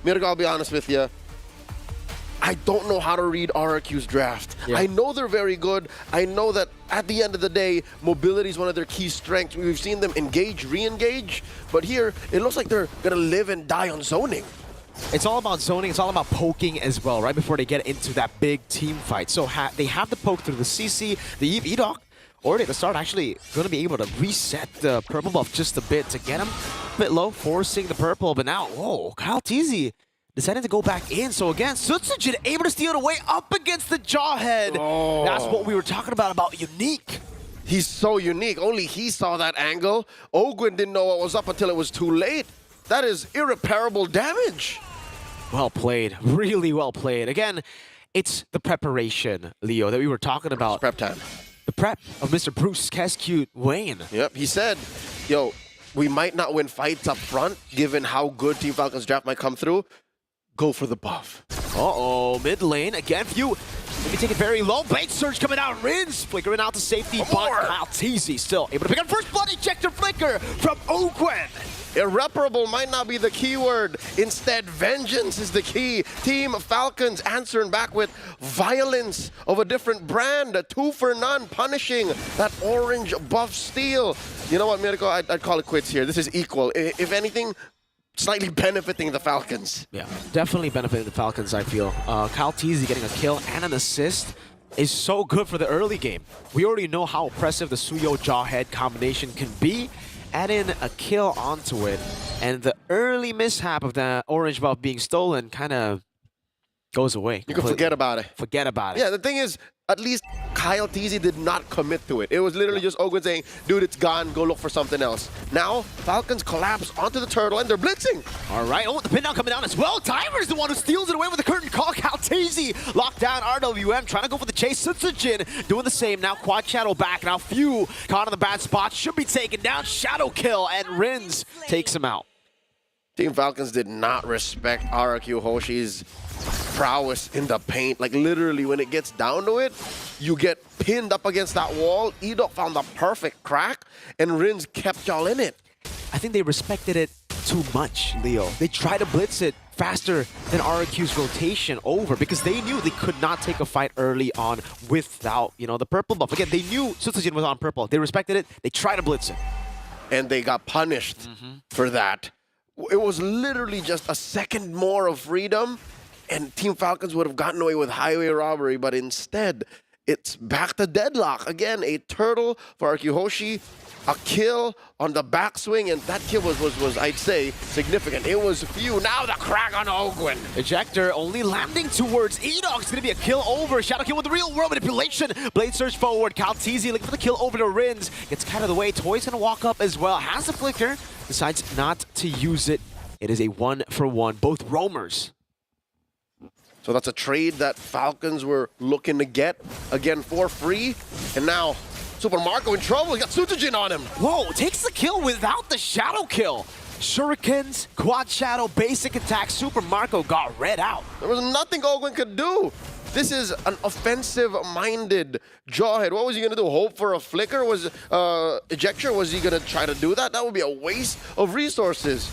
Mirko, I'll be honest with you. I don't know how to read RRQ's draft. Yeah. I know they're very good. I know that at the end of the day, mobility is one of their key strengths. We've seen them engage, re-engage, but here it looks like they're gonna live and die on zoning. It's all about zoning. It's all about poking as well, right before they get into that big team fight. So they have the poke through the CC, the Eve Edoc, already at the start actually going to be able to reset the purple buff just a bit to get him a bit low, forcing the purple. But now, whoa, Kyle Teasy decided to go back in. So again, Sutsujin able to steal it away up against the Jawhead. Oh. That's what we were talking about unique. He's so unique. Only he saw that angle. Ogwin didn't know what was up until it was too late. That is irreparable damage. Well played. Really well played. Again, it's the preparation, Leo, that we were talking about. It's prep time. The prep of Mr. Bruce Kescute Wayne. Yep, he said, yo, we might not win fights up front, given how good Team Falcons draft might come through. Go for the buff. Uh-oh, mid lane, again, few. Let me take it very low. Blade Surge coming out, Rins flickering out to safety, but Kyle Teasy still able to pick up first blood ejector flicker from Ogwen. Irreparable might not be the keyword. Instead, vengeance is the key. Team Falcons answering back with violence of a different brand. A 2 for none, punishing that orange buff steal. You know what, Mirko? I'd call it quits here. This is equal. If anything, slightly benefiting the Falcons. Yeah, definitely benefited the Falcons, I feel. Kyle Teasy getting a kill and an assist is so good for the early game. We already know how impressive the Suyo Jawhead combination can be. Add in a kill onto it, and the early mishap of the orange buff being stolen kind of goes away. You can forget about it. Forget about it. Yeah, the thing is, at least Kyle Teasy did not commit to it. It was literally just Ogwin saying, dude, it's gone, go look for something else. Now, Falcons collapse onto the turtle and they're blitzing. All right, oh, the pin down coming down as well. Timer's the one who steals it away with the curtain call. Kyle Teasy locked down RWM, trying to go for the chase. Sutsujin doing the same. Now Quad Shadow back. Now Few caught in the bad spot. Should be taken down. Shadow kill, and Rins takes him out. Team Falcons did not respect RRQ Hoshi's prowess in the paint. Like literally when it gets down to it, you get pinned up against that wall. Edoc found the perfect crack and Rins kept y'all in it. I think they respected it too much, Leo. They tried to blitz it faster than RRQ's rotation over because they knew they could not take a fight early on without, you know, the purple buff. Again, they knew Sutsujin was on purple. They respected it. They tried to blitz it. And they got punished for that. It was literally just a second more of freedom and Team Falcons would have gotten away with highway robbery, but instead, it's back to deadlock. Again, a turtle for RRQ Hoshi, a kill on the backswing, and that kill was I'd say, significant. It was Few. Now the crack on Ogwin. Ejector only landing towards Edoc. It's going to be a kill over. Shadow kill with the real world manipulation. Blade Surge forward. Kyle Teasy looking for the kill over to Rins. Gets kind of the way. Toy's going to walk up as well. Has the flicker. Decides not to use it. It is a 1-for-1. Both roamers. So that's a trade that Falcons were looking to get, again, for free. And now, Super Marco in trouble. He got Sutsujin on him. Whoa, takes the kill without the shadow kill. Shurikens, Quad Shadow, basic attack. Super Marco got read out. There was nothing Ogwin could do. This is an offensive-minded Jawhead. What was he going to do? Hope for a flicker? Was ejector? Was he going to try to do that? That would be a waste of resources.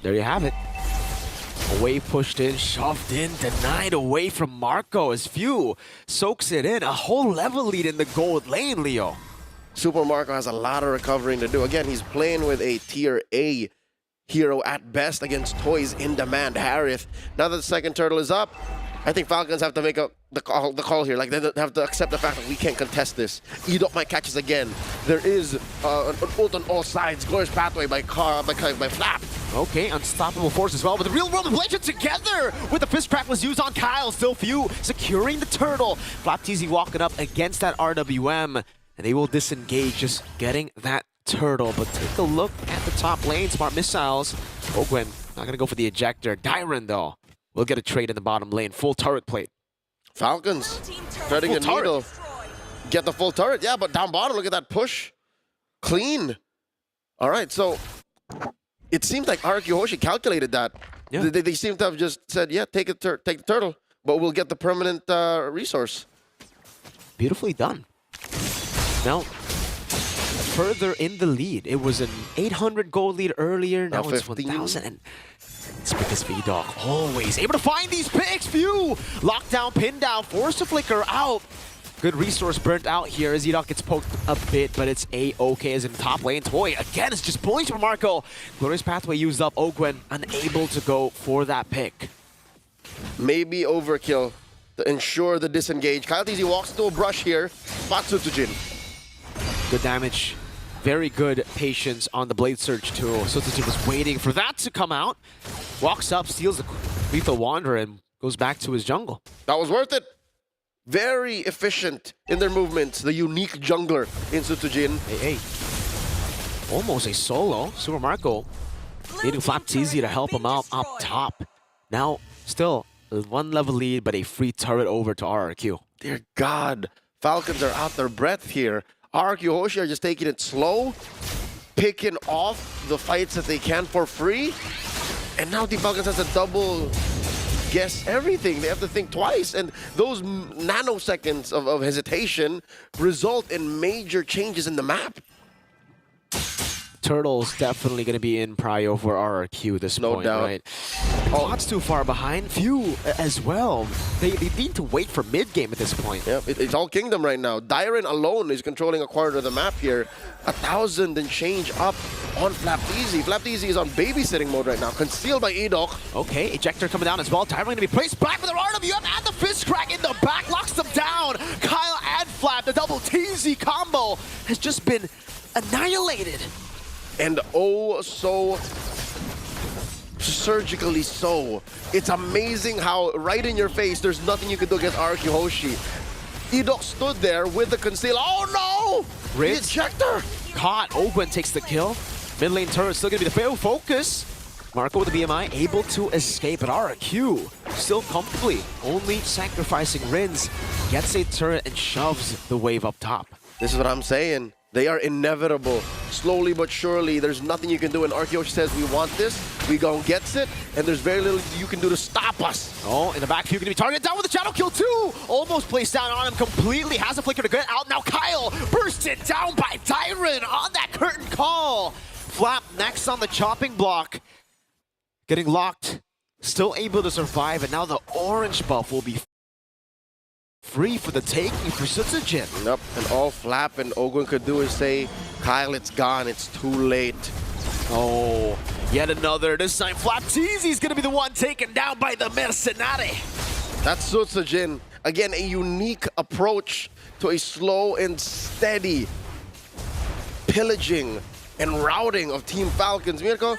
There you have it. Away pushed in, shoved in, denied away from Marco as Few soaks it in. A whole level lead in the gold lane, Leo. Super Marco has a lot of recovering to do. Again, he's playing with a tier A hero at best against Toy's in-demand Harith. Now that the second turtle is up, I think Falcons have to make the call here. Like, they have to accept the fact that we can't contest this. Edoc might catch us again. There is an ult on all sides. Glorious pathway by Flap. Okay, unstoppable force as well. But the real world ablation together with the fist crack was used on Kyle. Still Few securing the turtle. Flap Teasy walking up against that RWM. And they will disengage, just getting that turtle. But take a look at the top lane. Smart missiles. Ogwin not going to go for the ejector. Dyron, though, will get a trade in the bottom lane. Full turret plate. Falcons threading a needle. Get the full turret. Yeah, but down bottom, look at that push. Clean. All right, so it seems like RRQ Hoshi calculated that. Yeah. They seem to have just said, yeah, take the turtle, but we'll get the permanent resource. Beautifully done. Now, further in the lead. It was an 800 gold lead earlier. Now it's 1,000. And It's because of E-Dog always able to find these picks. Phew! Lockdown, pin down, force to flicker out. Good resource burnt out here as E-Dog gets poked a bit, but it's A-OK as in top lane. Toy, again, is just pulling from Marco. Glorious Pathway used up. Ogwen unable to go for that pick. Maybe overkill to ensure the disengage. Kyle TZ walks into a brush here. Spot Sutsujin. Good damage. Very good patience on the Blade Surge too. Sutsujin was waiting for that to come out. Walks up, steals the Lethal Wanderer, and goes back to his jungle. That was worth it. Very efficient in their movements. The unique jungler in Sutsujin. Hey. Almost a solo. Super Marco needing Flapteezy to help him out up top. Now, still a 1 level lead, but a free turret over to RRQ. Dear God, Falcons are out their breath here. RRQ Hoshi are just taking it slow, picking off the fights that they can for free. And now Team Falcons has a double guess everything. They have to think twice. And those nanoseconds of hesitation result in major changes in the map. Turtle's definitely going to be in prio for RRQ this No point, doubt. right? Cloud's too far behind. Few as well. They need to wait for mid-game at this point. Yep, it's all Kingdom right now. Dyren alone is controlling a quarter of the map here. 1,000 and change up on Flapteezy. Flapteezy is on babysitting mode right now, concealed by E-Dog. Okay, Ejector coming down as well. Dyren going to be placed back with the RWM and the Fist Crack in the back. Locks them down. Kyle and Flap, the double TZ combo has just been annihilated. And oh, so surgically so. It's amazing how right in your face, there's nothing you can do against RRQ Hoshi. E-Dog stood there with the conceal. Oh no! Ritz. The ejector! Caught. Ogwen takes the kill. Mid lane turret still going to be the fail focus. Marco with the BMI able to escape, but RRQ still comfortably only sacrificing Rins. Gets a turret and shoves the wave up top. This is what I'm saying. They are inevitable. Slowly but surely, there's nothing you can do. And RRQ Hoshi says, we want this, we gon' gets it, and there's very little you can do to stop us. Oh, in the back, Few going to be targeted down with the shadow kill too. Almost placed down on him completely. Has a flicker to get out. Now Kyle bursted down by Dyren on that curtain call. Flap next on the chopping block. Getting locked. Still able to survive, and now the orange buff will be free for the taking for Sutsujin. Yep, and all Flap and Ogwen could do is say, Kyle, it's gone, it's too late. Oh, yet another. This time Flapteezy's gonna be the one taken down by the Mercenary. That's Sutsujin. Again, a unique approach to a slow and steady pillaging and routing of Team Falcons. Mirko,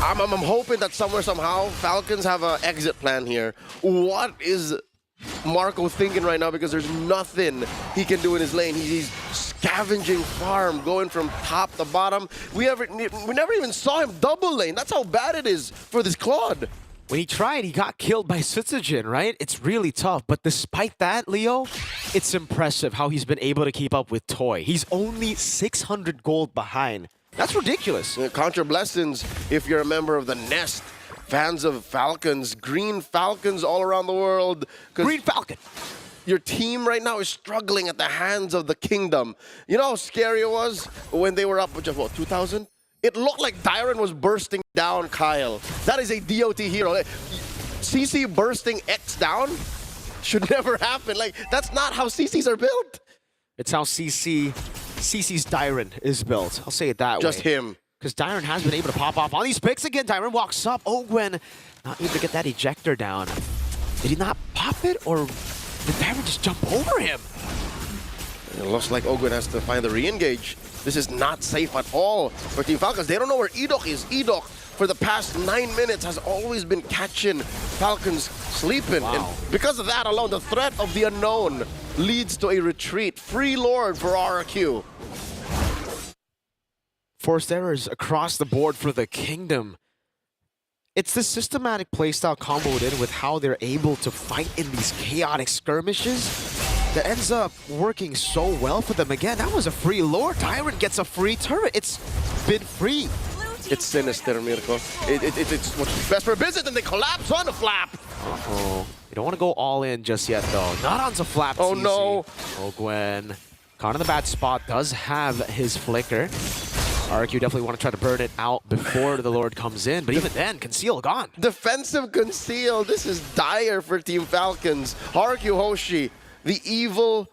I'm hoping that somewhere, somehow, Falcons have an exit plan here. What is Marco thinking right now? Because there's nothing he can do in his lane. He's scavenging farm, going from top to bottom. We never even saw him double lane. That's how bad it is for this Claude. When he tried, he got killed by Sutsujin, right? It's really tough. But despite that, Leo, it's impressive how he's been able to keep up with Toy. He's only 600 gold behind. That's ridiculous. Contra blessings if you're a member of the Nest. Fans of Falcons, green Falcons all around the world. Green Falcon. Your team right now is struggling at the hands of the Kingdom. You know how scary it was when they were up with just, what, 2,000? It looked like Dyren was bursting down Kyle. That is a DOT hero. CC bursting X down should never happen. Like, that's not how CCs are built. It's how CC's Dyren is built. I'll say it that way. Just him. Because Dyren has been able to pop off on these picks again. Dyren walks up. Ogwen not able to get that ejector down. Did he not pop it, or did Dyren just jump over him? It looks like Ogwen has to find the re-engage. This is not safe at all for Team Falcons. They don't know where E-Dog is. E-Dog, for the past 9 minutes, has always been catching Falcons sleeping. Wow. And because of that alone, the threat of the unknown leads to a retreat. Free Lord for RRQ. Forced errors across the board for the Kingdom. It's the systematic playstyle comboed in with how they're able to fight in these chaotic skirmishes that ends up working so well for them. Again, that was a free Lord. Dyren gets a free turret. It's been free. It's sinister, Mirko. It's what's best for business, and they collapse on the Flap. Uh-oh. You don't want to go all in just yet, though. Not onto Flap. Oh, no. Ogwen, caught in the bad spot, does have his flicker. RRQ definitely want to try to burn it out before the Lord comes in, but even then, Conceal gone. Defensive Conceal. This is dire for Team Falcons. RRQ Hoshi, the evil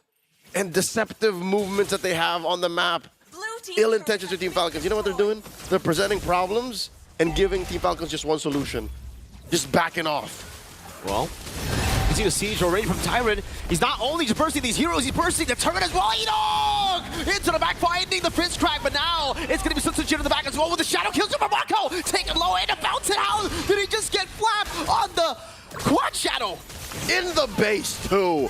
and deceptive movements that they have on the map. Ill intentions to Team Falcons. You know what they're doing? They're presenting problems and giving Team Falcons just one solution. Just backing off. Well, you can see the siege already from Tyrant. He's not only just bursting these heroes, he's bursting the turret as well. E-Dog! Into the back, finding the fist crack, but now it's going to be Sunsujin in the back as well with the shadow kill. Super Marco taking low and a bounce it out. Did he just get flapped on the quad shadow? In the base, too.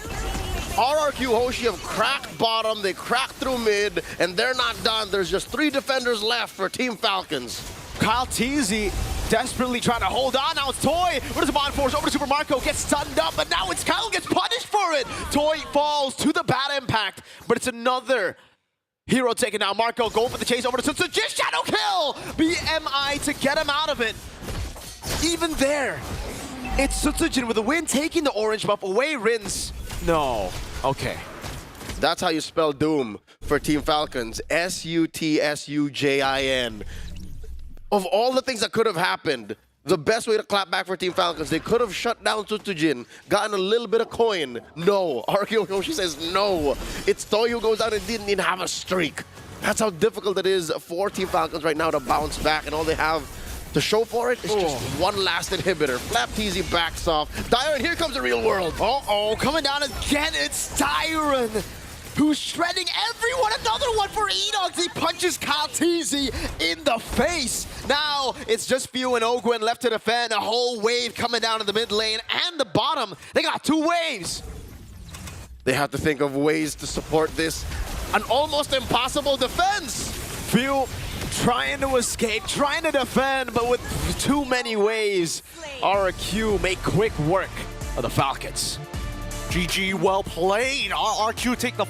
RRQ Hoshi have cracked bottom, they cracked through mid, and they're not done. There's just 3 defenders left for Team Falcons. Kyle Teasy desperately trying to hold on. Now it's Toy. What is the bond force? Over to Super Marco. Gets stunned up, but now it's Kyle gets punished for it. Toy falls to the bad impact, but it's another hero taken down. Marco going for the chase over to Sunsujin. Shadow kill! BMI to get him out of it. Even there, it's Sunsujin with the win, taking the orange buff away. Rins. No. Okay. That's how you spell doom for Team Falcons. S-U-T-S-U-J-I-N. Of all the things that could have happened, the best way to clap back for Team Falcons, they could have shut down Sunsujin, gotten a little bit of coin. No. RRQ Hoshi says no. It's Toy who goes out and didn't even have a streak. That's how difficult it is for Team Falcons right now to bounce back, and all they have to show for it is just one last inhibitor. Flap Teasy backs off. Dyron, here comes the real world. Uh-oh, coming down again, it's Tyron, who's shredding everyone. Another one for E-Dogs. He punches Kyle Teasy in the face. Now, it's just Few and Ogwen left to defend. A whole wave coming down in the mid lane and the bottom. They got 2 waves. They have to think of ways to support this. An almost impossible defense. Few trying to escape, trying to defend, but with too many waves, RRQ make quick work of the Falcons. GG, well played. RRQ take the